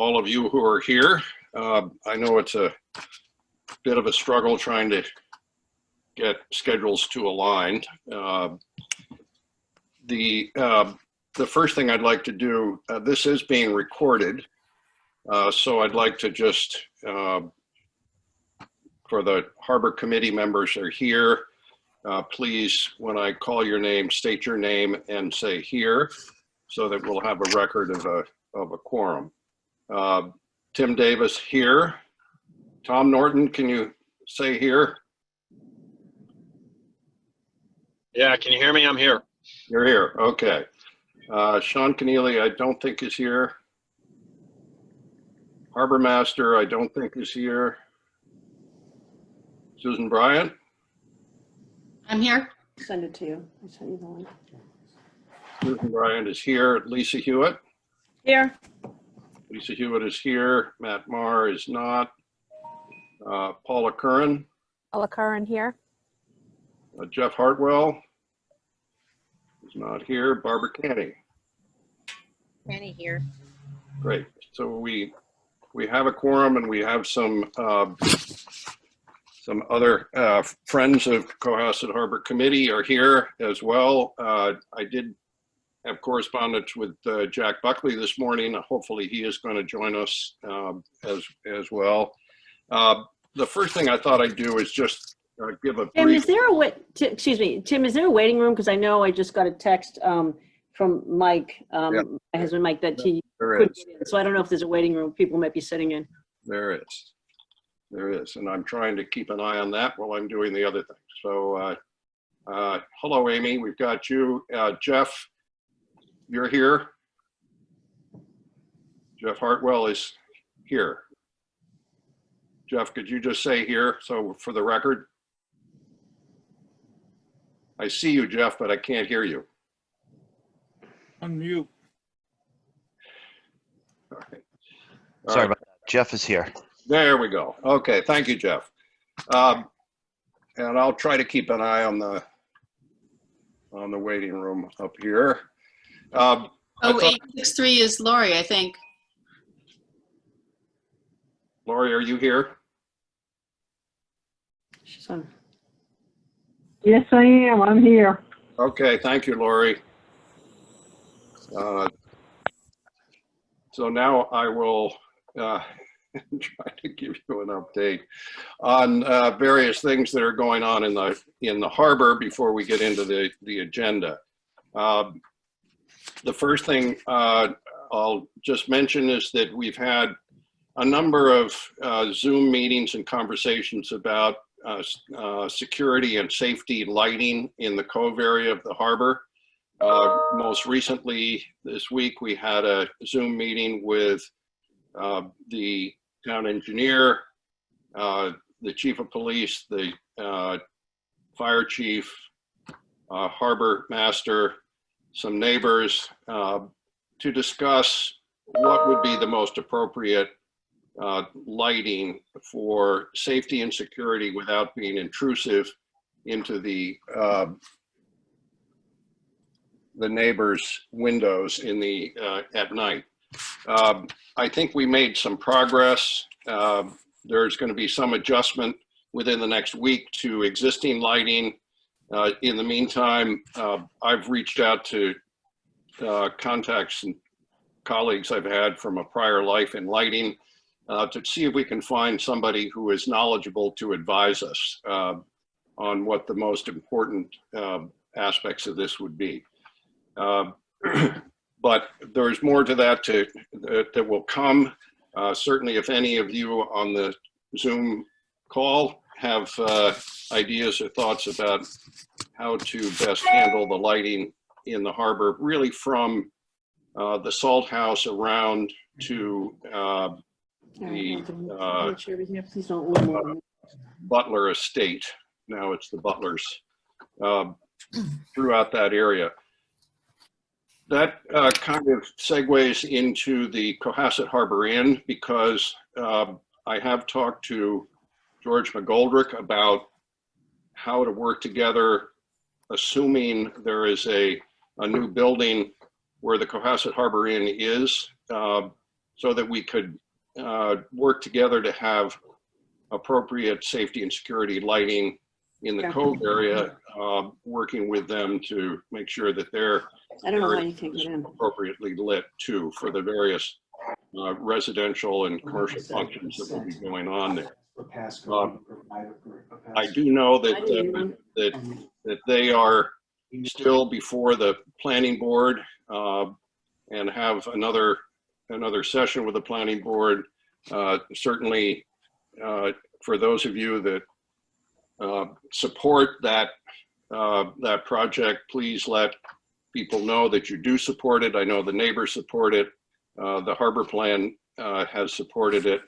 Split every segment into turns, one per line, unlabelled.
all of you who are here. I know it's a bit of a struggle trying to get schedules to align. The first thing I'd like to do, this is being recorded, so I'd like to just, for the Harbor Committee members are here, please, when I call your name, state your name and say here, so that we'll have a record of a quorum. Tim Davis here. Tom Norton, can you say here?
Yeah, can you hear me? I'm here.
You're here, okay. Sean Keneally, I don't think is here. Harbor Master, I don't think is here. Susan Bryant?
I'm here.
Send it to you. I sent you the link.
Susan Bryant is here. Lisa Hewitt?
Here.
Lisa Hewitt is here. Matt Marr is not. Paula Curran?
Paula Curran here.
Jeff Hartwell is not here. Barbara Canny?
Annie here.
Great. So we have a quorum, and we have some other friends of Cohasset Harbor Committee are here as well. I did have correspondence with Jack Buckley this morning. Hopefully he is going to join us as well. The first thing I thought I'd do is just give a
Tim,
brief.
is there a excuse me, Tim, is there a waiting room? Because I know I just got a text from Mike,
Yeah.
my husband Mike, that he
There
couldn't
is.
get in. So I don't know if there's a waiting room people might be sitting in.
There is. There is. And I'm trying to keep an eye on that while I'm doing the other things. So hello, Amy. We've got you. Jeff, you're here. Jeff Hartwell is here. Jeff, could you just say here, so for the record? I see you, Jeff, but I can't hear you.
Unmute.
All right.
Sorry about that. Jeff is here.
There we go. Okay, thank you, Jeff. And I'll try to keep an eye on the waiting room up here.
Oh, 863 is Lori, I think.
Lori, are you here?
She's on.
Yes, I am. I'm here.
Okay, thank you, Lori. So now I will try to give you an update on various things that are going on in the harbor before we get into the agenda. The first thing I'll just mention is that we've had a number of Zoom meetings and conversations about security and safety lighting in the cove area of the harbor. Most recently this week, we had a Zoom meeting with the town engineer, the chief of police, the fire chief, harbor master, some neighbors, to discuss what would be the most appropriate lighting for safety and security without being intrusive into the neighbors' windows in the at night. I think we made some progress. There's going to be some adjustment within the next week to existing lighting. In the meantime, I've reached out to contacts and colleagues I've had from a prior life in lighting to see if we can find somebody who is knowledgeable to advise us on what the most important aspects of this would be. But there's more to that that will come. Certainly, if any of you on the Zoom call have ideas or thoughts about how to best handle the lighting in the harbor, really from the salt house around to the Butler estate. Now it's the Butlers throughout that area. That kind of segues into the Cohasset Harbor Inn, because I have talked to George McGoldrick about how to work together, assuming there is a new building where the Cohasset Harbor Inn is, so that we could work together to have appropriate safety and security lighting in the
Yeah.
Cove area, working with them to make sure that they're
I don't know how you can get in.
appropriately lit too for the various residential and commercial functions that will be going on there. I do know that that they are still before the planning board and have another session with the planning board. Certainly, for those of you that support that project, please let people know that you do support it. I know the neighbors support it. The harbor plan has supported it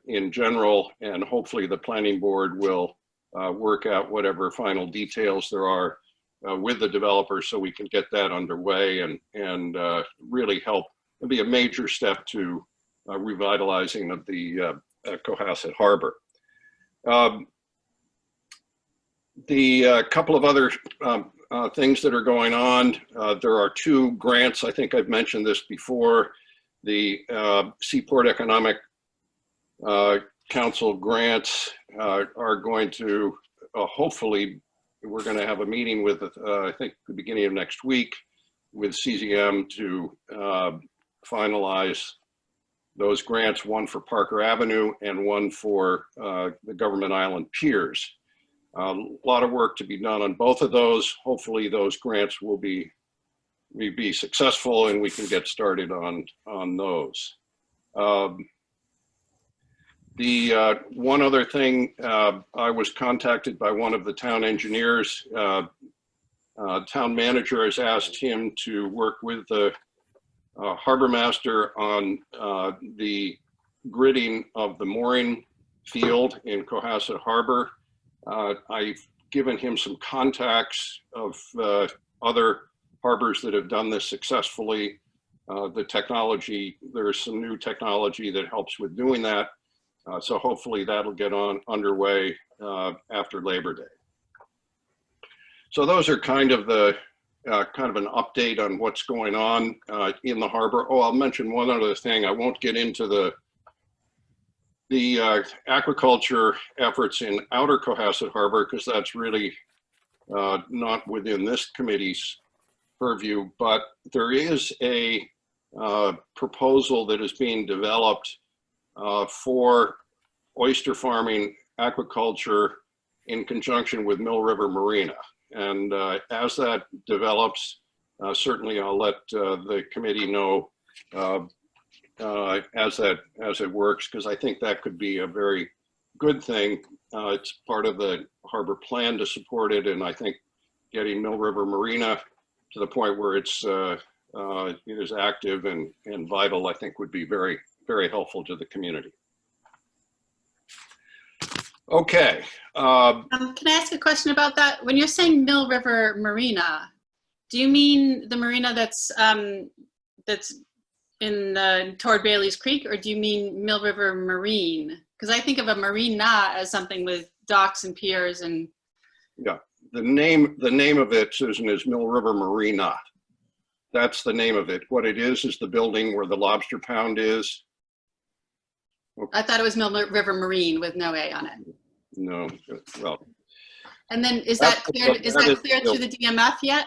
in general, and hopefully the planning board will work out whatever final details there are with the developer so we can get that underway and really help. It'll be a major step to revitalizing of the Cohasset Harbor. The couple of other things that are going on, there are 2 grants. I think I've mentioned this before. The Seaport Economic Council grants are going to, hopefully, we're going to have a meeting with, I think, the beginning of next week with CZM to finalize those grants, one for Parker Avenue and one for the Government Island Piers. A lot of work to be done on both of those. Hopefully those grants will be successful and we can get started on those. The one other thing, I was contacted by one of the town engineers. Town manager has asked him to work with the harbor master on the gridding of the mooring field in Cohasset Harbor. I've given him some contacts of other harbors that have done this successfully. The technology, there's some new technology that helps with doing that. So hopefully that'll get underway after Labor Day. So those are kind of the kind of an update on what's going on in the harbor. Oh, I'll mention one other thing. I won't get into the aquaculture efforts in outer Cohasset Harbor because that's really not within this committee's purview, but there is a proposal that is being developed for oyster farming aquaculture in conjunction with Mill River Marina. And as that develops, certainly I'll let the committee know as it works, because I think that could be a very good thing. It's part of the harbor plan to support it, and I think getting Mill River Marina to the point where it is active and vital, I think would be very, very helpful to the community. Okay.
Can I ask a question about that? When you're saying Mill River Marina, do you mean the marina that's in toward Bailey's Creek, or do you mean Mill River Marine? Because I think of a marina as something with docks and piers and.
Yeah, the name of it, Susan, is Mill River Marina. That's the name of it. What it is the building where the lobster pound is.
I thought it was Mill River Marine with no A on it.
No, well.
And then is that clear? Is that clear through the DMF yet?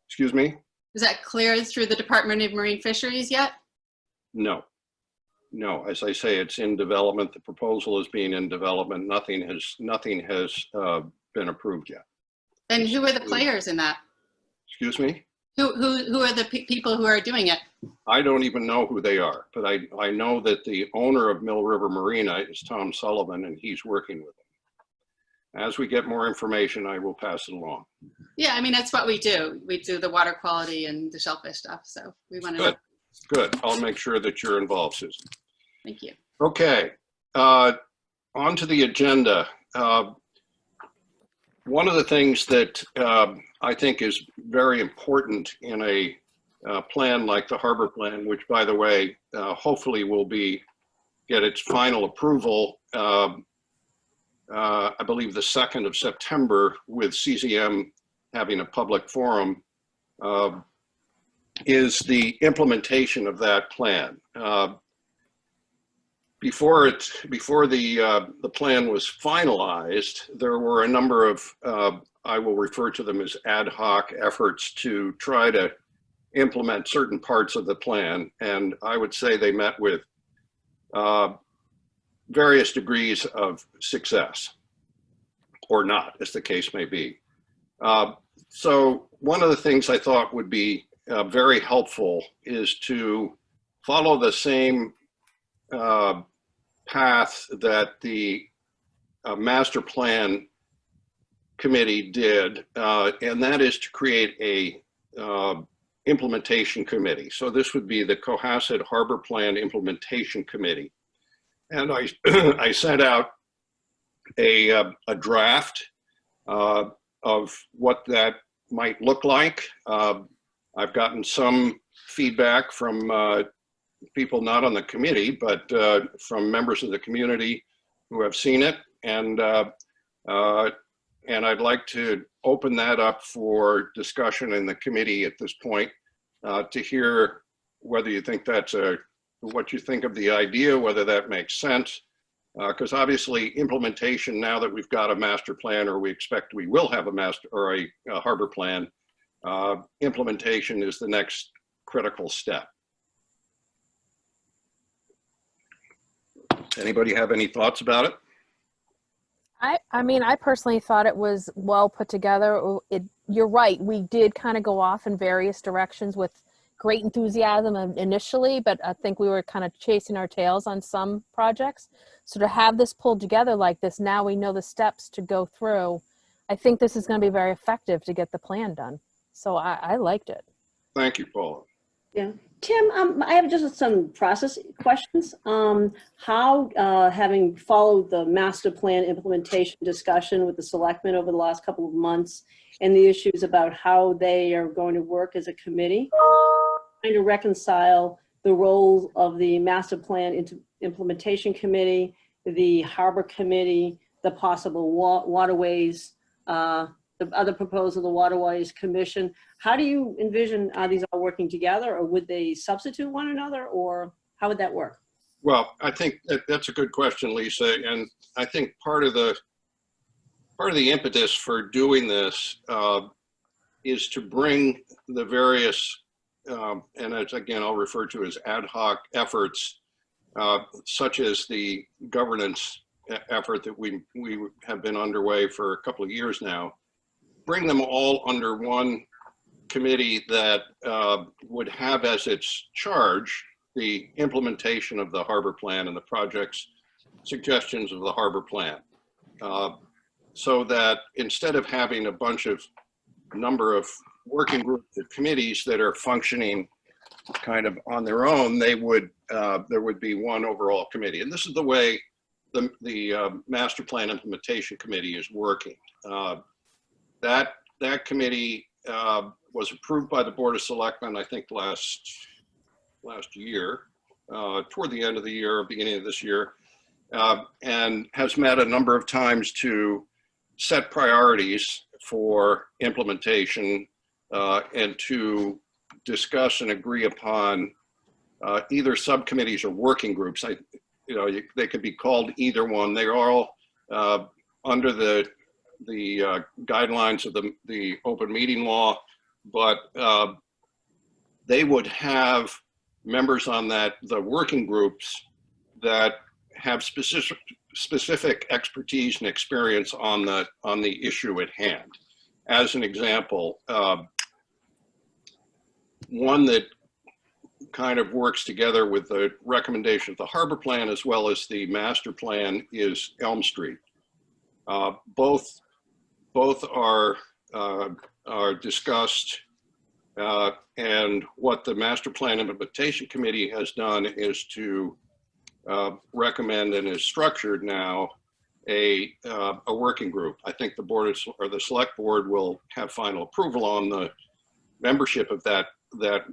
Excuse me?
Is that clear through the Department of Marine Fisheries yet?
No. No, as I say, it's in development. The proposal is being in development. Nothing has been approved yet.
And who are the players in that?
Excuse me?
Who are the people who are doing it?
I don't even know who they are, but I know that the owner of Mill River Marina is Tom Sullivan, and he's working with them. As we get more information, I will pass it along.
Yeah, I mean, that's what we do. We do the water quality and the shellfish stuff. So we want to know.
Good. I'll make sure that you're involved, Susan.
Thank you.
Okay. On to the agenda. One of the things that I think is very important in a plan like the harbor plan, which, by the way, hopefully will get its final approval, I believe the 2nd of September, with CZM having a public forum, is the implementation of that plan. before the plan was finalized, there were a number of, I will refer to them as ad hoc efforts to try to implement certain parts of the plan. And I would say they met with various degrees of success, or not, as the case may be. So one of the things I thought would be very helpful is to follow the same path that the master plan committee did, and that is to create a implementation committee. So this would be the Cohasset Harbor Plan Implementation Committee. And I sent out a draft of what that might look like. I've gotten some feedback from people not on the committee, but from members of the community who have seen it. And I'd like to open that up for discussion in the committee at this point to hear whether you think that's what you think of the idea, whether that makes sense. Because obviously implementation, now that we've got a master plan, or we expect we will have a master or a harbor plan, implementation is the next critical step. Anybody have any thoughts about it?
I mean, I personally thought it was well put together. You're right. We did kind of go off in various directions with great enthusiasm initially, but I think we were kind of chasing our tails on some projects. So to have this pulled together like this, now we know the steps to go through. I think this is going to be very effective to get the plan done. So I liked it.
Thank you, Paula.
Yeah. Tim, I have just some process questions. How, having followed the master plan implementation discussion with the selectmen over the last couple of months and the issues about how they are going to work as a committee, trying to reconcile the roles of the master plan implementation committee, the harbor committee, the possible waterways, the other proposal, the Waterways Commission. How do you envision, are these all working together, or would they substitute one another, or how would that work?
Well, I think that's a good question, Lisa. And I think part of the impetus for doing this is to bring the various, and as again, I'll refer to as ad hoc efforts, such as the governance effort that we have been underway for a couple of years now, bring them all under one committee that would have as its charge the implementation of the harbor plan and the project's suggestions of the harbor plan. So that instead of having a number of working groups of committees that are functioning kind of on their own, there would be one overall committee. And this is the way the Master Plan Implementation Committee is working. That committee was approved by the Board of Selectmen, I think last year, toward the end of the year, beginning of this year, and has met a number of times to set priorities for implementation and to discuss and agree upon either subcommittees or working groups. They could be called either one. They are all under the guidelines of the open meeting law, but they would have members on the working groups that have specific expertise and experience on the issue at hand. As an example, one that kind of works together with the recommendation of the harbor plan as well as the master plan is Elm Street. Both are discussed, and what the Master Plan Implementation Committee has done is to recommend, and is structured now, a working group. I think the board or the select board will have final approval on the membership of that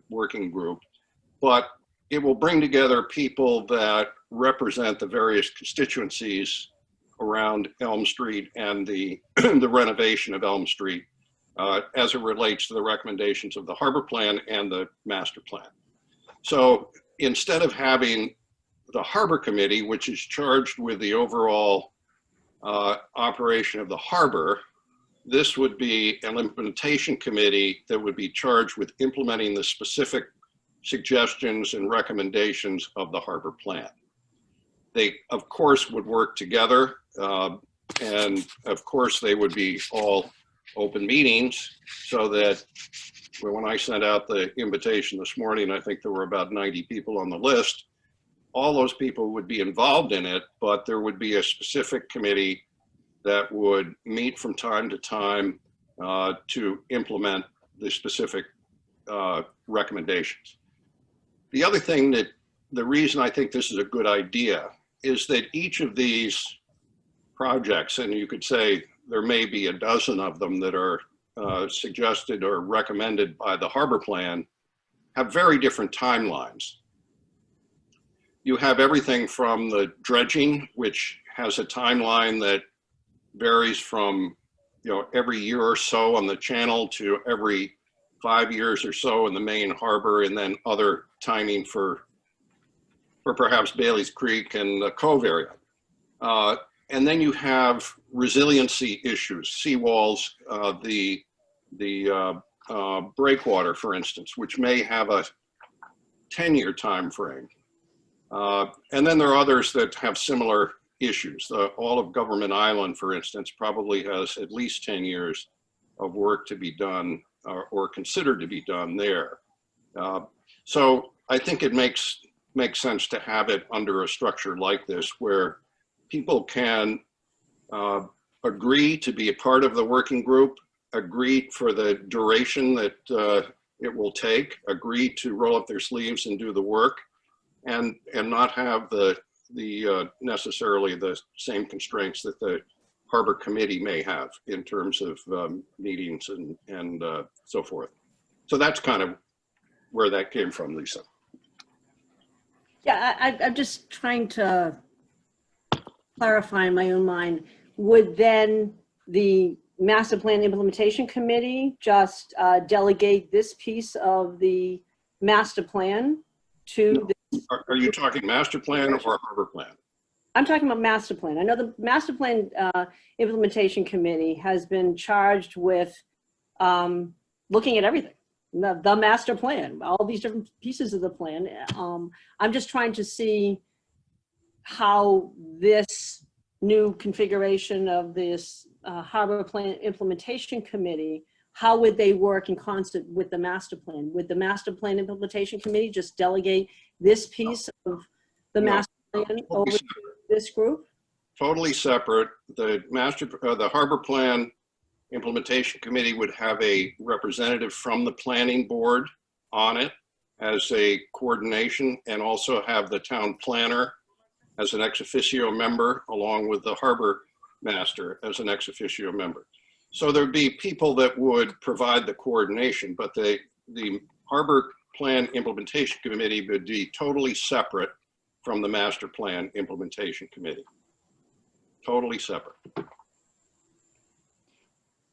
working group, but it will bring together people that represent the various constituencies around Elm Street and the renovation of Elm Street as it relates to the recommendations of the harbor plan and the master plan. So instead of having the Harbor Committee, which is charged with the overall operation of the harbor. This would be an implementation committee that would be charged with implementing the specific suggestions and recommendations of the harbor plan. They, of course, would work together, and of course, they would be all open meetings, so that when I sent out the invitation this morning, I think there were about 90 people on the list. All those people would be involved in it, but there would be a specific committee that would meet from time to time to implement the specific recommendations. The other thing that, the reason I think this is a good idea is that each of these projects, and you could say there may be a dozen of them that are suggested or recommended by the harbor plan, have very different timelines. You have everything from the dredging, which has a timeline that varies from, you know, every year or so on the channel to every 5 years or so in the main harbor, and then other timing for perhaps Bailey's Creek and the Cove area. And then you have resiliency issues, seawalls, the breakwater, for instance, which may have a 10-year time frame. And then there are others that have similar issues. All of Government Island, for instance, probably has at least 10 years of work to be done or considered to be done there. So I think it makes sense to have it under a structure like this, where people can agree to be a part of the working group, agree for the duration that it will take, agree to roll up their sleeves and do the work, and not have the necessarily the same constraints that the Harbor Committee may have in terms of meetings and so forth. So that's kind of where that came from, Lisa.
Yeah, I'm just trying to clarify in my own mind. Would then the Master Plan Implementation Committee just delegate this piece of the master plan to the...
Are you talking master plan or harbor plan?
I'm talking about master plan. I know the Master Plan Implementation Committee has been charged with looking at everything. The master plan, all these different pieces of the plan. I'm just trying to see how this new configuration of this Harbor Plan Implementation Committee, how would they work in concert with the master plan? Would the Master Plan Implementation Committee just delegate this piece of the master plan over to this group?
Totally separate. The Harbor Plan Implementation Committee would have a representative from the planning board on it as a coordination, and also have the town planner as an ex officio member, along with the harbor master as an ex officio member. So there'd be people that would provide the coordination, but the Harbor Plan Implementation Committee would be totally separate from the Master Plan Implementation Committee. Totally separate.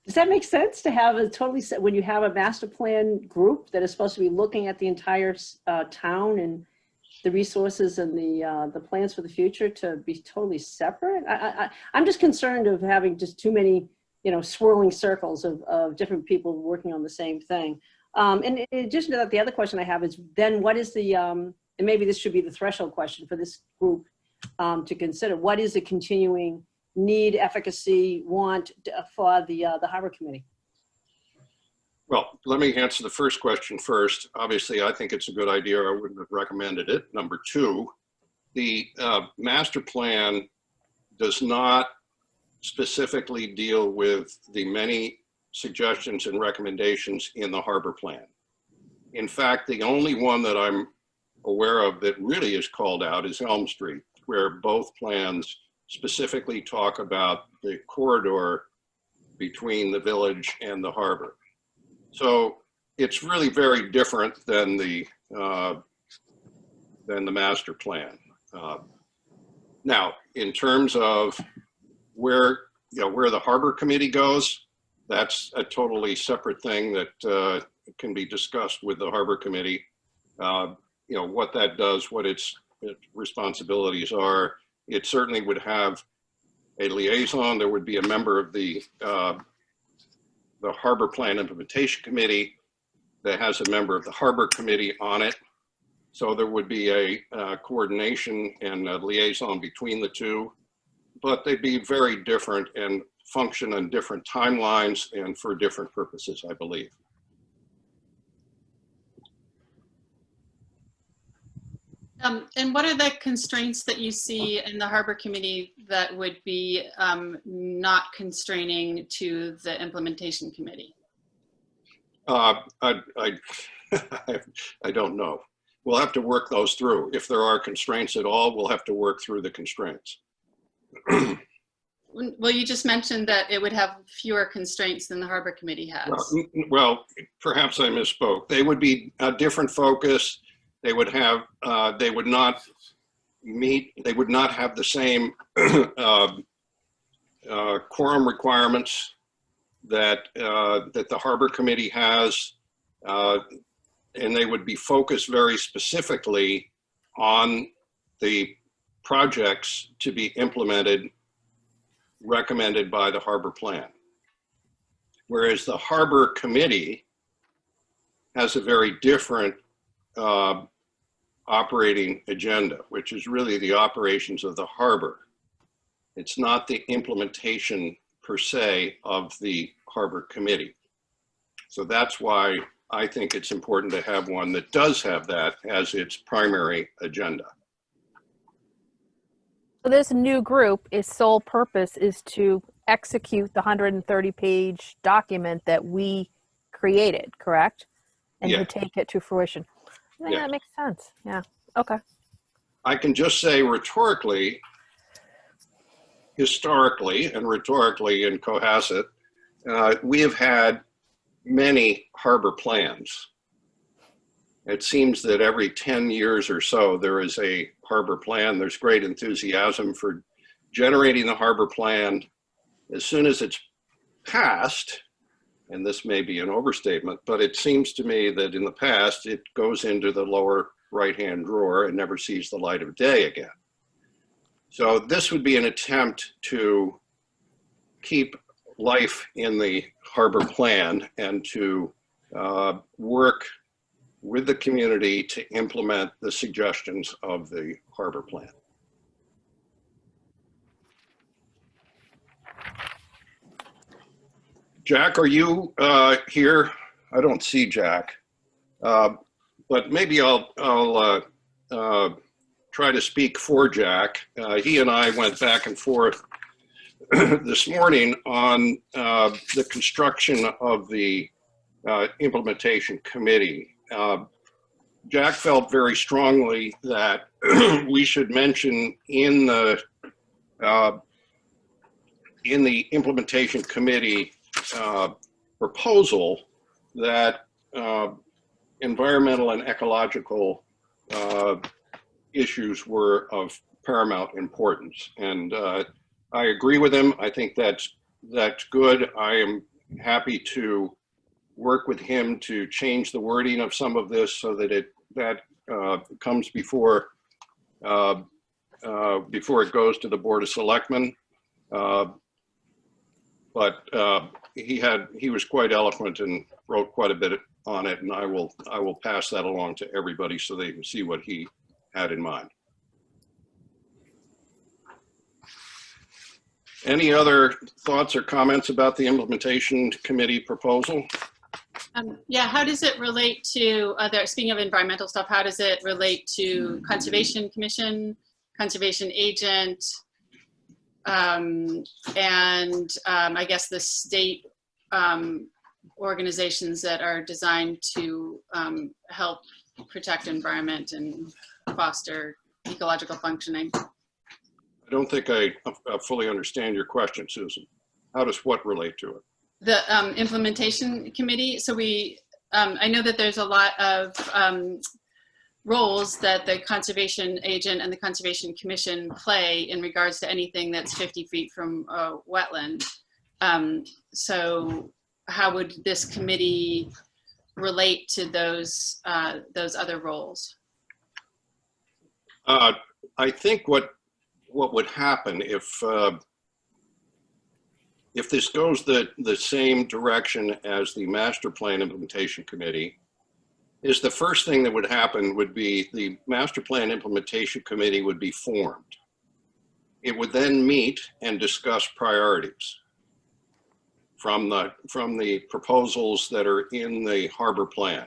Does that make sense to have a totally set, when you have a master plan group that is supposed to be looking at the entire town and the resources and the plans for the future, to be totally separate? I'm just concerned of having just too many, swirling circles of different people working on the same thing. And in addition to that, the other question I have is then what is the, and maybe this should be the threshold question for this group to consider, what is the continuing need, efficacy, want for the Harbor Committee?
Well, let me answer the first question first. Obviously, I think it's a good idea. I wouldn't have recommended it. Number two, the master plan does not specifically deal with the many suggestions and recommendations in the harbor plan. In fact, the only one that I'm aware of that really is called out is Elm Street, where both plans specifically talk about the corridor between the village and the harbor. So it's really very different than the master plan. Now, in terms of where the Harbor Committee goes, that's a totally separate thing that can be discussed with the Harbor Committee. What that does, what its responsibilities are. It certainly would have a liaison. There would be a member of the Harbor Plan Implementation Committee that has a member of the Harbor Committee on it. So there would be a coordination and a liaison between the two, but they'd be very different and function on different timelines and for different purposes, I believe.
And what are the constraints that you see in the Harbor Committee that would be not constraining to the Implementation Committee?
I don't know. We'll have to work those through. If there are constraints at all, we'll have to work through the constraints.
Well, you just mentioned that it would have fewer constraints than the Harbor Committee has.
Well, perhaps I misspoke. They would be a different focus. They would have, they would not have the same quorum requirements that the Harbor Committee has, and they would be focused very specifically on the projects to be implemented, recommended by the Harbor Plan. Whereas the Harbor Committee has a very different operating agenda, which is really the operations of the harbor. It's not the implementation per se of the Harbor Committee. So that's why I think it's important to have one that does have that as its primary agenda.
So this new group, its sole purpose is to execute the 130-page document that we created, correct? And
Yeah.
to take it to fruition. I think
Yeah.
that makes sense. Yeah. Okay.
I can just say rhetorically, historically and rhetorically in Cohasset, we have had many harbor plans. It seems that every 10 years or so, there is a harbor plan. There's great enthusiasm for generating the harbor plan. As soon as it's passed, and this may be an overstatement, but it seems to me that in the past, it goes into the lower right-hand drawer and never sees the light of day again. So this would be an attempt to keep life in the harbor plan and to work with the community to implement the suggestions of the harbor plan. Jack, are you here? I don't see Jack, but maybe I'll try to speak for Jack. He and I went back and forth this morning on the construction of the implementation committee. Jack felt very strongly that we should mention in the implementation committee proposal that environmental and ecological issues were of paramount importance. And I agree with him. I think that's good. I am happy to work with him to change the wording of some of this so that that comes before it goes to the Board of Selectmen. But he was quite eloquent and wrote quite a bit on it, and I will pass that along to everybody so they can see what he had in mind. Any other thoughts or comments about the implementation committee proposal?
Yeah, how does it relate to speaking of environmental stuff, how does it relate to Conservation Commission, Conservation Agent, and I guess the state organizations that are designed to help protect environment and foster ecological functioning?
I don't think I fully understand your question, Susan. How does what relate to it?
The implementation committee. So I know that there's a lot of roles that the conservation agent and the conservation commission play in regards to anything that's 50 feet from a wetland. So how would this committee relate to those other roles?
I think what would happen if this goes the same direction as the Master Plan Implementation Committee, is the first thing that would happen would be the Master Plan Implementation Committee would be formed. It would then meet and discuss priorities from the proposals that are in the harbor plan.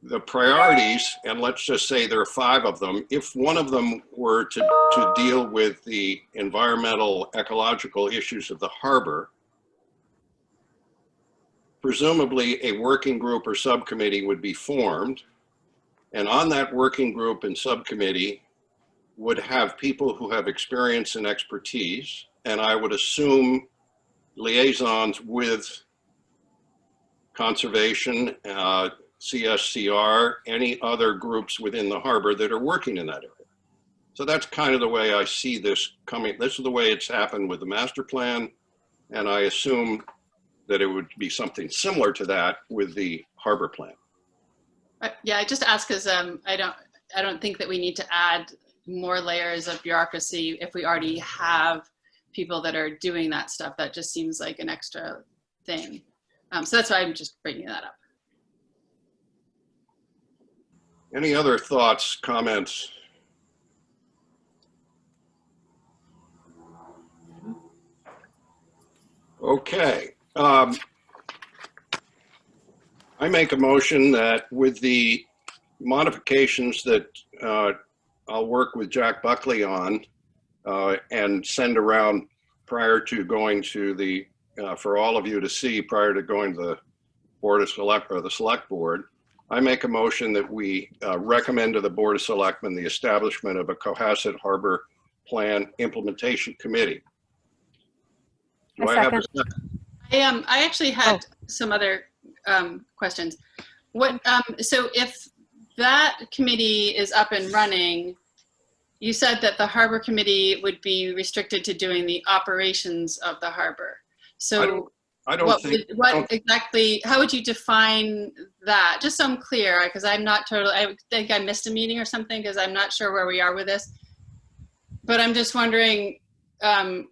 The priorities, and let's just say there are 5 of them, if one of them were to deal with the environmental ecological issues of the harbor, presumably a working group or subcommittee would be formed, and on that working group and subcommittee would have people who have experience and expertise, and I would assume liaisons with conservation, CSCR, any other groups within the harbor that are working in that area. So that's kind of the way I see this coming. This is the way it's happened with the master plan, and I assume that it would be something similar to that with the harbor plan.
Yeah, I just ask because I don't think that we need to add more layers of bureaucracy if we already have people that are doing that stuff. That just seems like an extra thing. So that's why I'm just bringing that up.
Any other thoughts, comments? Okay. I make a motion that with the modifications that I'll work with Jack Buckley on and send around prior to going to the, for all of you to see prior to going to the Board of Select or the Select Board, I make a motion that we recommend to the Board of Selectmen the establishment of a Cohasset Harbor Plan Implementation Committee. Do I have a second?
I actually had some other questions. So if that committee is up and running, you said that the harbor committee would be restricted to doing the operations of the harbor. So exactly, how would you define that? Just so I'm clear, because I'm not totally, I think I missed a meeting or something because I'm not sure where we are with this. But I'm just wondering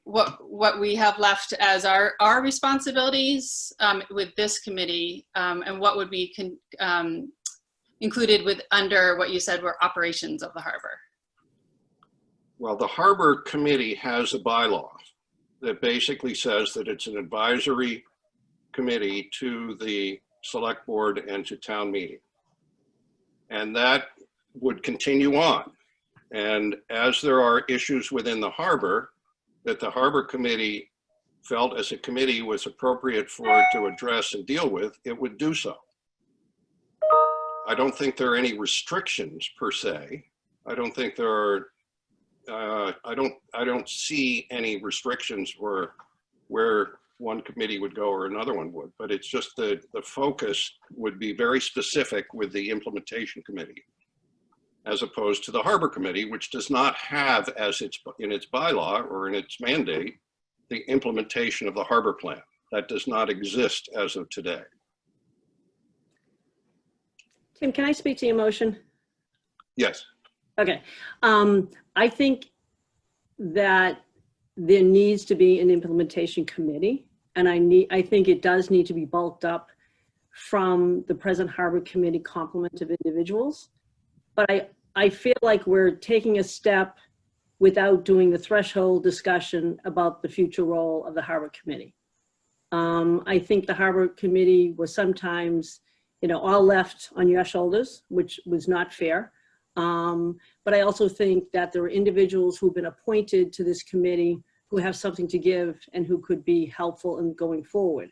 what we have left as our responsibilities with this committee, and what would be included with under what you said were operations of the harbor.
Well, the harbor committee has a bylaw that basically says that it's an advisory committee to the select board and to town meeting. And that would continue on. And as there are issues within the harbor that the harbor committee felt as a committee was appropriate for it to address and deal with, it would do so. I don't think there are any restrictions per se. I don't think there are I don't see any restrictions for where one committee would go or another one would, but it's just the focus would be very specific with the implementation committee, as opposed to the harbor committee, which does not have as in its bylaw or in its mandate, the implementation of the harbor plan. That does not exist as of today.
Tim, can I speak to your motion?
Yes.
Okay. I think that there needs to be an implementation committee, and I think it does need to be bulked up from the present harbor committee complement of individuals. But I feel like we're taking a step without doing the threshold discussion about the future role of the harbor committee. I think the harbor committee was sometimes, all left on your shoulders, which was not fair. But I also think that there are individuals who've been appointed to this committee who have something to give and who could be helpful in going forward.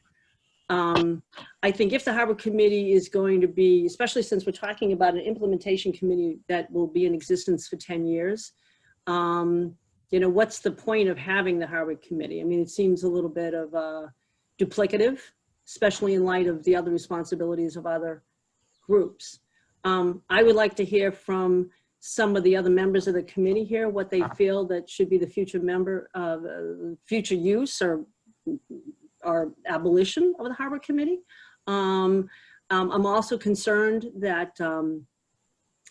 I think if the harbor committee is going to be, especially since we're talking about an implementation committee that will be in existence for 10 years, what's the point of having the harbor committee? I mean, it seems a little bit of duplicative, especially in light of the other responsibilities of other groups. I would like to hear from some of the other members of the committee here, what they feel that should be the future use or abolition of the harbor committee. I'm also concerned that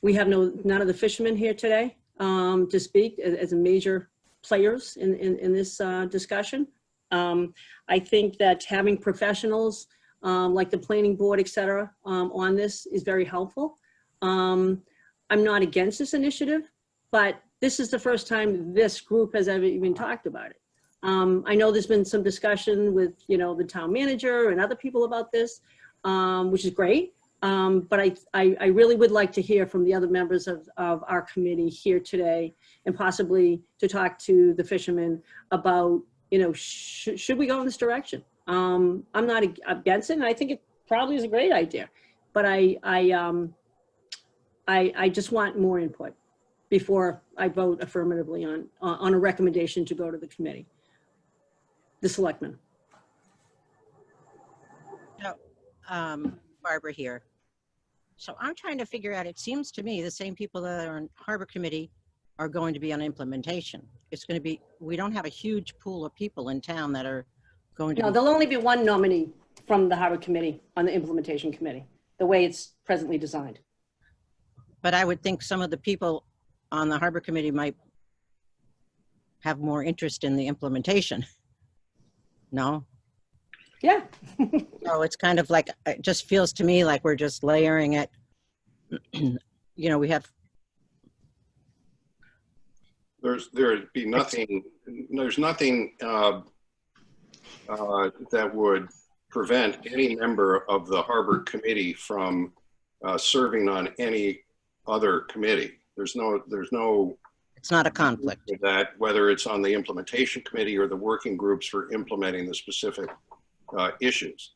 We have none of the fishermen here today to speak as major players in this discussion. I think that having professionals like the planning board, et cetera, on this is very helpful. I'm not against this initiative, but this is the first time this group has ever even talked about it. I know there's been some discussion with, the town manager and other people about this, which is great. But I really would like to hear from the other members of our committee here today, and possibly to talk to the fishermen about, should we go in this direction? I'm not against it, and I think it probably is a great idea, but I just want more input before I vote affirmatively on a recommendation to go to the committee, the selectmen.
Barbara here. So I'm trying to figure out, it seems to me the same people that are on Harbor Committee are going to be on implementation. It's going to be, we don't have a huge pool of people in town that are going to.
No, there'll only be one nominee from the Harbor Committee on the implementation committee, the way it's presently designed.
But I would think some of the people on the Harbor Committee might have more interest in the implementation. No?
Yeah.
So it's kind of like, it just feels to me like we're just layering it. We have.
There'd be nothing, there's nothing that would prevent any member of the Harbor Committee from serving on any other committee. There's no.
It's not a conflict.
With that, whether it's on the implementation committee or the working groups for implementing the specific issues.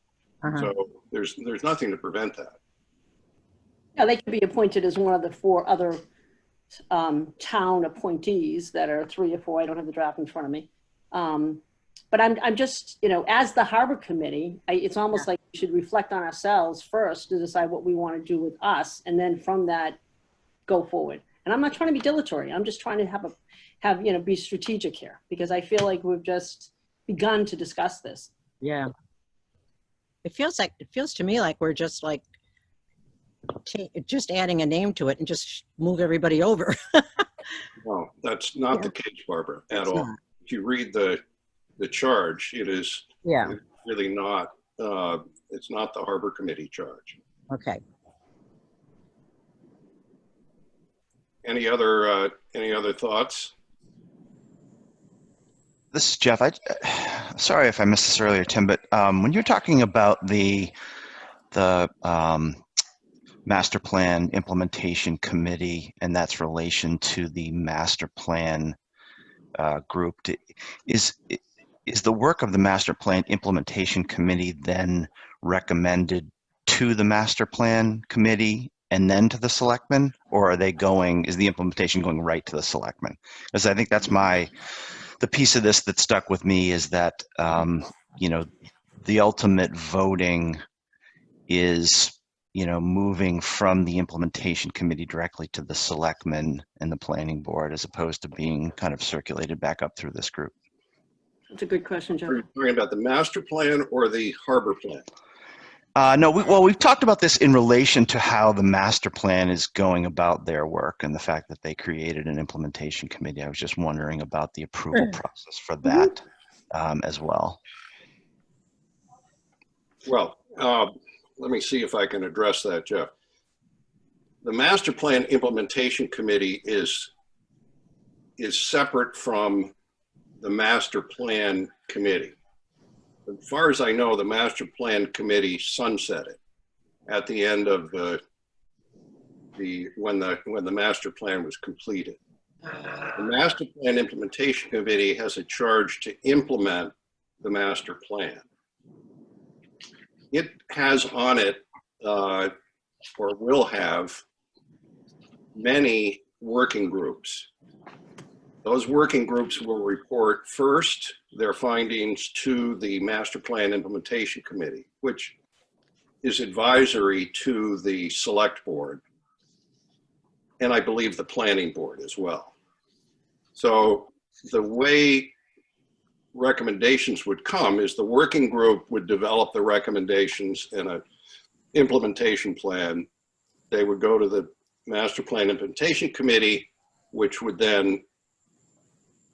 So there's nothing to prevent that.
Yeah, they could be appointed as one of the 4 other town appointees that are 3 or 4. I don't have the draft in front of me. But I'm just, as the Harbor Committee, it's almost like we should reflect on ourselves first to decide what we want to do with us, and then from that go forward. And I'm not trying to be dilatory. I'm just trying to be strategic here, because I feel like we've just begun to discuss this.
Yeah. It feels to me like we're just like just adding a name to it and just move everybody over.
No, that's not the case, Barbara, at all. If you read the charge, it is really not, it's not the Harbor Committee charge.
Okay.
Any other thoughts?
This is Jeff. Sorry if I missed this earlier, Tim, but when you're talking about the master plan implementation committee and that's relation to the master plan group, is the work of the master plan implementation committee then recommended to the master plan committee and then to the selectmen, or is the implementation going right to the selectmen? Because I think that's the piece of this that stuck with me is that, the ultimate voting is, moving from the implementation committee directly to the selectmen and the planning board, as opposed to being kind of circulated back up through this group.
That's a good question, Jeff.
Are you talking about the master plan or the Harbor plan?
No, we've talked about this in relation to how the master plan is going about their work and the fact that they created an implementation committee. I was just wondering about the approval process for that as well.
Well, let me see if I can address that, Jeff. The master plan implementation committee is separate from the master plan committee. As far as I know, the master plan committee sunsetted at the end of when the master plan was completed. The master plan implementation committee has a charge to implement the master plan. It has on it, or will have, many working groups. Those working groups will report first their findings to the Master Plan Implementation Committee, which is advisory to the Select Board, and I believe the Planning Board as well. So the way recommendations would come is the working group would develop the recommendations in an implementation plan. They would go to the Master Plan Implementation Committee, which would then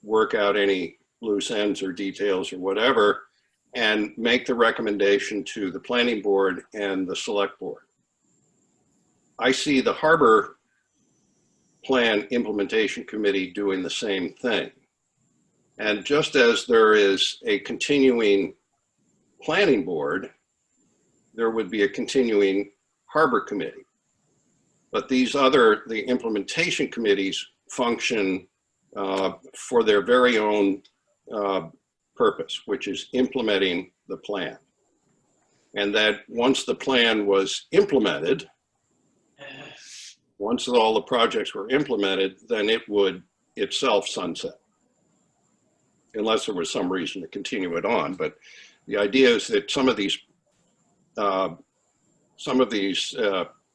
work out any loose ends or details or whatever, and make the recommendation to the Planning Board and the Select Board. I see the Harbor Plan Implementation Committee doing the same thing. And just as there is a continuing Planning Board, there would be a continuing Harbor Committee. But these other, the implementation committees function for their very own purpose, which is implementing the plan. And that once the plan was implemented, once all the projects were implemented, then it would itself sunset, unless there was some reason to continue it on. But the idea is that some of these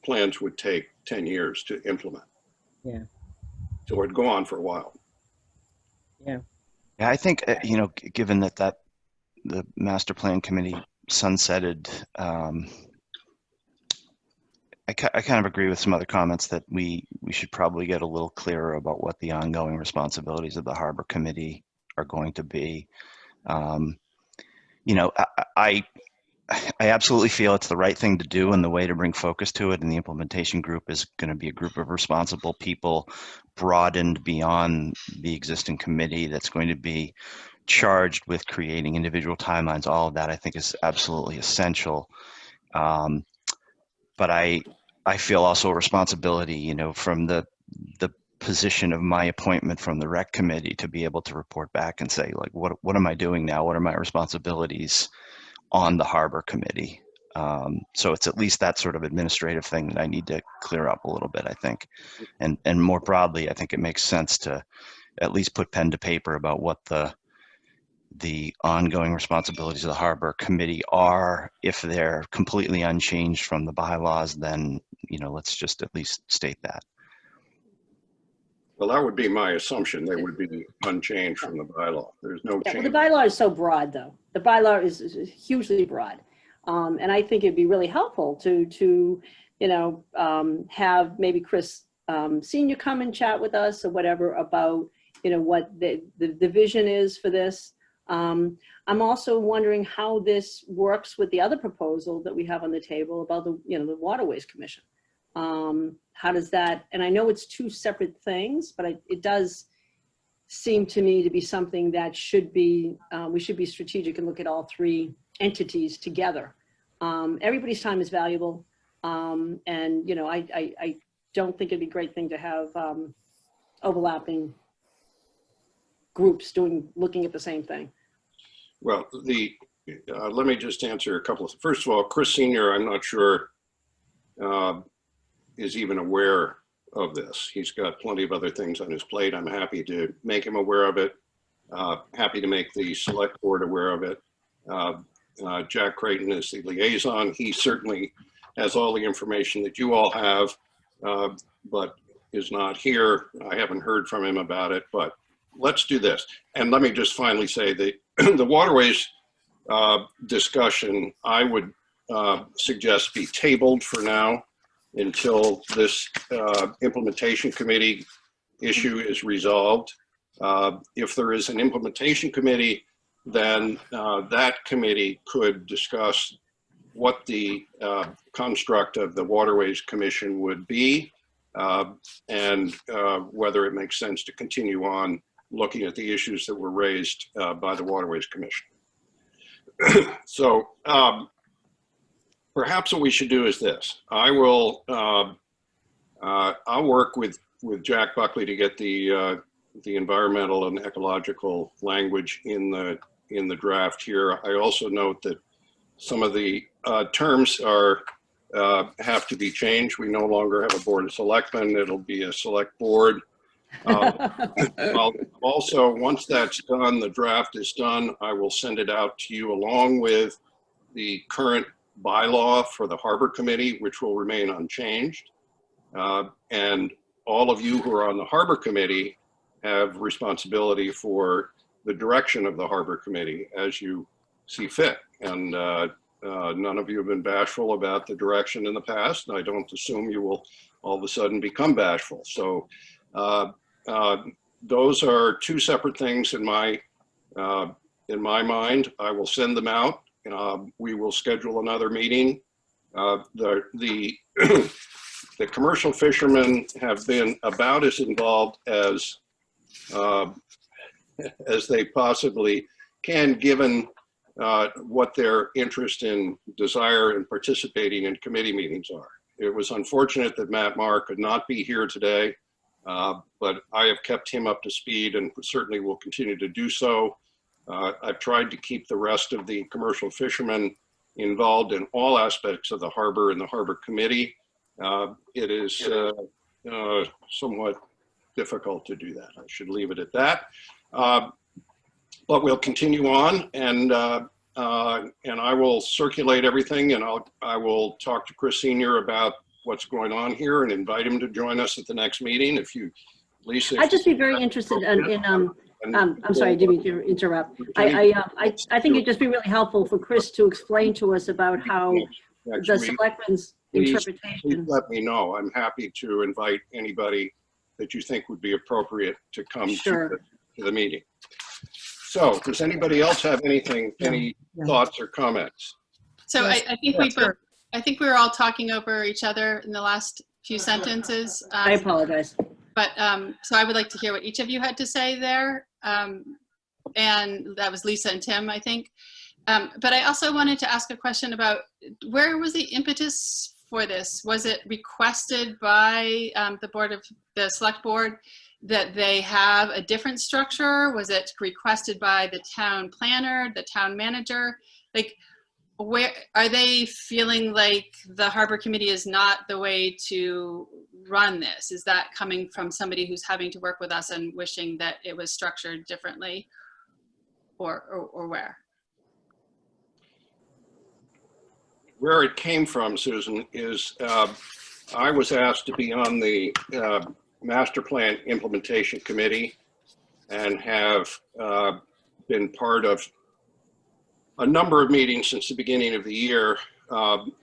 plans would take 10 years to implement.
Yeah.
So it would go on for a while.
Yeah.
Yeah, I think, you know, given that the master plan committee sunsetted, I kind of agree with some other comments that we should probably get a little clearer about what the ongoing responsibilities of the Harbor Committee are going to be. You know, I absolutely feel it's the right thing to do, and the way to bring focus to it. And the implementation group is going to be a group of responsible people, broadened beyond the existing committee, that's going to be charged with creating individual timelines. All of that I think is absolutely essential. But I feel also a responsibility, you know, from the position of my appointment from the rec committee, to be able to report back and say, like, what am I doing now? What are my responsibilities on the Harbor Committee? So it's at least that sort of administrative thing that I need to clear up a little bit, I think. And more broadly, I think it makes sense to at least put pen to paper about what the ongoing responsibilities of the Harbor Committee are. If they're completely unchanged from the bylaws, then, you know, let's just at least state that.
Well, that would be my assumption. They would be unchanged from the bylaw. There's no
Yeah, well,
change.
the bylaw is so broad, though. The bylaw is hugely broad. And I think it'd be really helpful to you know, have maybe Chris Senior come and chat with us or whatever about, you know, what the vision is for this. I'm also wondering how this works with the other proposal that we have on the table about the, you know, the Waterways Commission. How does that, and I know it's two separate things, but it does seem to me to be something that should be, we should be strategic and look at all three entities together. Everybody's time is valuable. And, you know, I don't think it'd be a great thing to have overlapping groups looking at the same thing.
Well, let me just answer a couple of, first of all, Chris Senior, I'm not sure is even aware of this. He's got plenty of other things on his plate. I'm happy to make him aware of it. Happy to make the Select Board aware of it. Jack Creighton is the liaison. He certainly has all the information that you all have, but is not here. I haven't heard from him about it, but let's do this. And let me just finally say that the waterways discussion, I would suggest be tabled for now until this implementation committee issue is resolved. If there is an implementation committee, then that committee could discuss what the construct of the Waterways Commission would be, and whether it makes sense to continue on looking at the issues that were raised by the Waterways Commission. So perhaps what we should do is this. I'll work with Jack Buckley to get the environmental and ecological language in the draft here. I also note that some of the terms have to be changed. We no longer have a board of selectmen. It'll be a select board. Also, once that's done, the draft is done, I will send it out to you along with the current bylaw for the Harbor Committee, which will remain unchanged. And all of you who are on the Harbor Committee have responsibility for the direction of the Harbor Committee as you see fit. And none of you have been bashful about the direction in the past, and I don't assume you will all of a sudden become bashful. So those are two separate things in my mind. I will send them out. We will schedule another meeting. The commercial fishermen have been about as involved as they possibly can, given what their interest and desire in participating in committee meetings are. It was unfortunate that Matt Marr could not be here today, but I have kept him up to speed and certainly will continue to do so. I've tried to keep the rest of the commercial fishermen involved in all aspects of the harbor and the harbor committee. It is somewhat difficult to do that. I should leave it at that. But we'll continue on, and I will circulate everything, and I will talk to Chris Senior about what's going on here and invite him to join us at the next meeting. If you, Lisa,
I'd just be very interested in I'm sorry, I didn't mean to interrupt. I think it'd just be really helpful for Chris to explain to us about how the selectmen's interpretation.
Please let me know. I'm happy to invite anybody that you think would be appropriate to come to the meeting. So does anybody else have anything, any thoughts or comments?
So I think we were all talking over each other in the last few sentences.
I apologize.
But so I would like to hear what each of you had to say there. And that was Lisa and Tim, I think. But I also wanted to ask a question about where was the impetus for this? Was it requested by the select board that they have a different structure? Was it requested by the town planner, the town manager? Like, where are they feeling like the harbor committee is not the way to run this? Is that coming from somebody who's having to work with us and wishing that it was structured differently, or where?
Where it came from, Susan, is I was asked to be on the Master Plan Implementation Committee and have been part of a number of meetings since the beginning of the year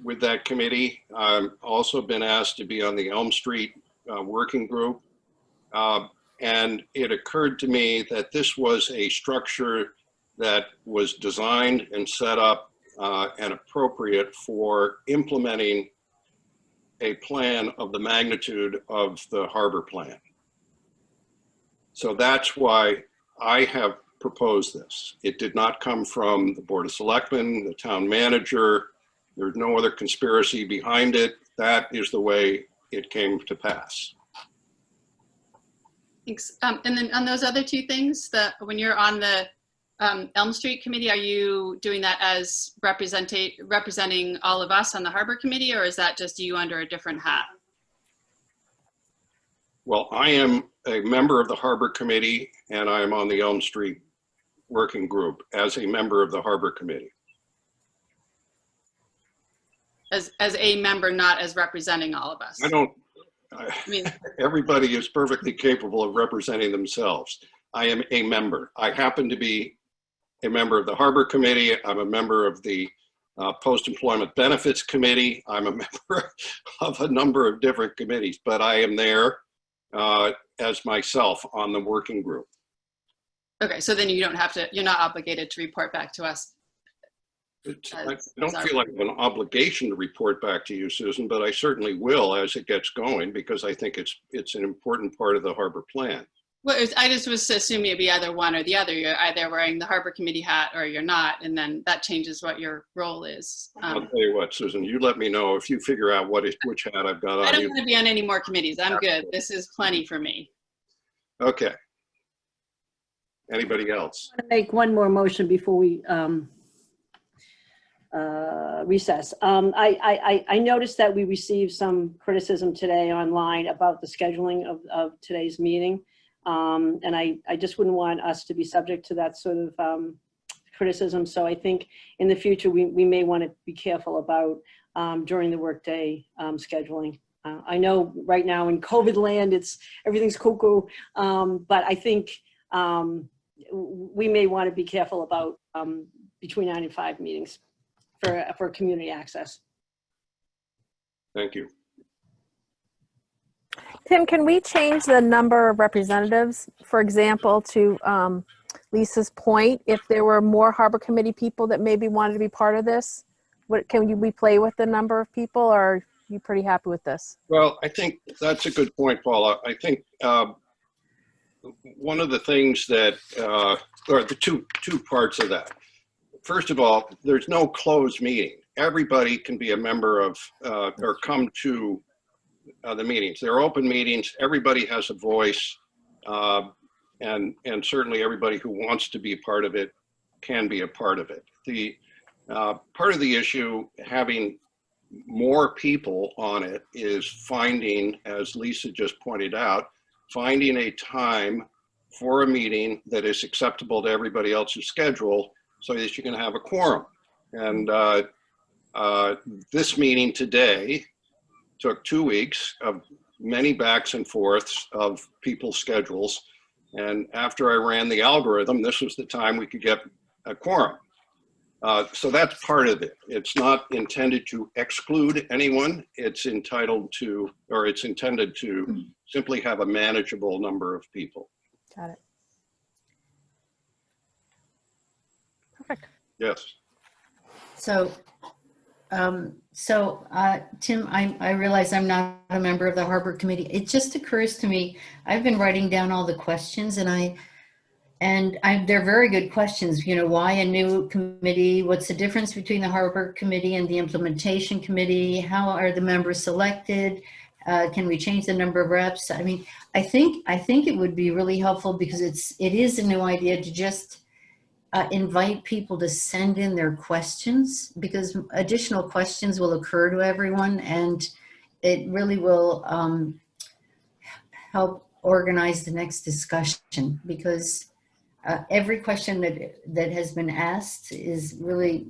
with that committee. I've also been asked to be on the Elm Street working group. And it occurred to me that this was a structure that was designed and set up and appropriate for implementing a plan of the magnitude of the harbor plan. So that's why I have proposed this. It did not come from the Board of Selectmen, the town manager. There's no other conspiracy behind it. That is the way it came to pass.
Thanks. And then on those other two things, when you're on the Elm Street committee, are you doing that as representing all of us on the harbor committee, or is that just you under a different hat?
Well, I am a member of the harbor committee, and I am on the Elm Street working group as a member of the harbor committee.
As a member, not as representing all of us.
I mean, everybody is perfectly capable of representing themselves. I am a member. I happen to be a member of the harbor committee. I'm a member of the post-employment benefits committee. I'm a member of a number of different committees, but I am there as myself on the working group.
Okay, so then you don't have to, you're not obligated to report back to us.
I don't feel like I have an obligation to report back to you, Susan, but I certainly will as it gets going, because I think it's an important part of the harbor plan.
Well, I just was assuming it'd be either one or the other. You're either wearing the harbor committee hat or you're not, and then that changes what your role is.
I'll tell you what, Susan, you let me know if you figure out which hat I've got on.
I don't want to be on any more committees. I'm good. This is plenty for me. Okay.
Anybody else?
I'm going to make one more motion before we recess. I noticed that we received some criticism today online about the scheduling of today's meeting. And I just wouldn't want us to be subject to that sort of criticism. So I think in the future, we may want to be careful about during the workday scheduling. I know right now in COVID land, everything's cuckoo, but I think we may want to be careful about between 9 and 5 meetings for community access.
Thank you.
Tim, can we change the number of representatives? For example, to Lisa's point, if there were more Harbor Committee people that maybe wanted to be part of this, we play with the number of people, or are you pretty happy with this?
Well, I think that's a good point, Paula. I think one of the things that, or the two parts of that. First of all, there's no closed meeting. Everybody can be a member of or come to the meetings. They're open meetings. Everybody has a voice, and certainly everybody who wants to be a part of it can be a part of it. The part of the issue having more people on it is finding, as Lisa just pointed out, finding a time for a meeting that is acceptable to everybody else's schedule so that you can have a quorum. And this meeting today took 2 weeks of many backs and forths of people's schedules. And after I ran the algorithm, this was the time we could get a quorum. So that's part of it. It's not intended to exclude anyone. It's entitled to, or it's intended to simply have a manageable number of people.
Got it. Perfect.
Yes.
So, Tim, I realize I'm not a member of the Harbor Committee. It just occurs to me, I've been writing down all the questions and they're very good questions. You know, why a new committee? What's the difference between the Harbor Committee and the Implementation Committee? How are the members selected? Can we change the number of reps? I mean, I think it would be really helpful because it is a new idea to just invite people to send in their questions, because additional questions will occur to everyone, and it really will help organize the next discussion, because every question that has been asked is really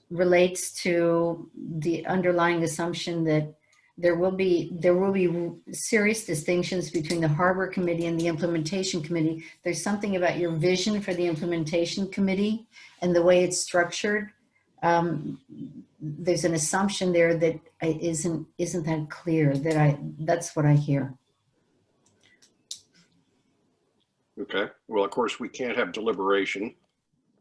relates to the underlying assumption that there will be serious distinctions between the Harbor Committee and the Implementation Committee. There's something about your vision for the Implementation Committee and the way it's structured. There's an assumption there that isn't that clear. That's what I hear.
Okay. Well, of course, we can't have deliberation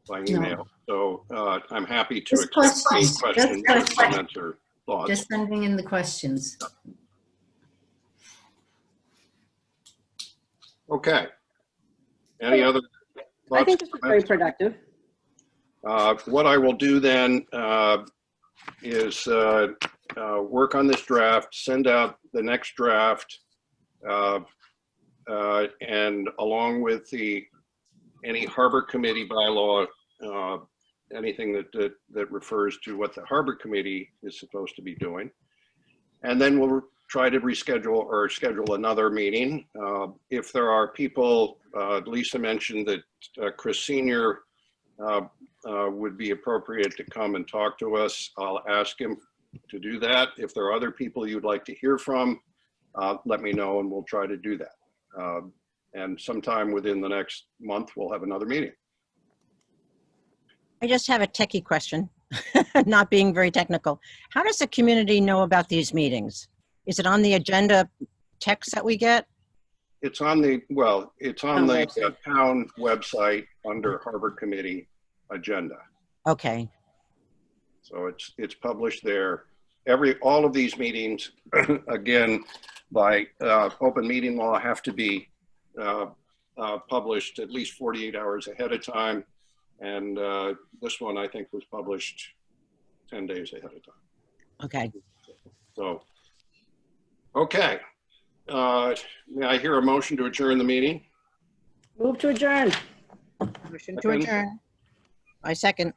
by email. No. So I'm happy to
Just
accept any
questions.
questions, comments, or thoughts.
Just sending in the questions.
Okay. Any other thoughts?
I think this is very productive.
What I will do then is work on this draft, send out the next draft, and along with any Harbor Committee bylaw, anything that refers to what the Harbor Committee is supposed to be doing. And then we'll try to reschedule or schedule another meeting. If there are people, Lisa mentioned that Chris Sr. Would be appropriate to come and talk to us. I'll ask him to do that. If there are other people you'd like to hear from, let me know and we'll try to do that. And sometime within the next month, we'll have another meeting.
I just have a techie question, not being very technical. How does the community know about these meetings? Is it on the agenda text that we get?
It's on the,
Website.
town website under Harbor Committee agenda.
Okay.
So it's published there. All of these meetings, again, by open meeting law, have to be published at least 48 hours ahead of time. And this one, I think, was published 10 days ahead of time.
Okay.
So, okay. May I hear a motion to adjourn the meeting?
Move to adjourn.
Motion to adjourn. I second.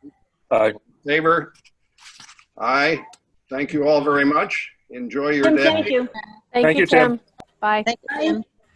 Favor? Aye. Thank you all very much. Enjoy your
Tim,
day.
thank you.
Thank you, Tim. Bye.
Thank you, Tim.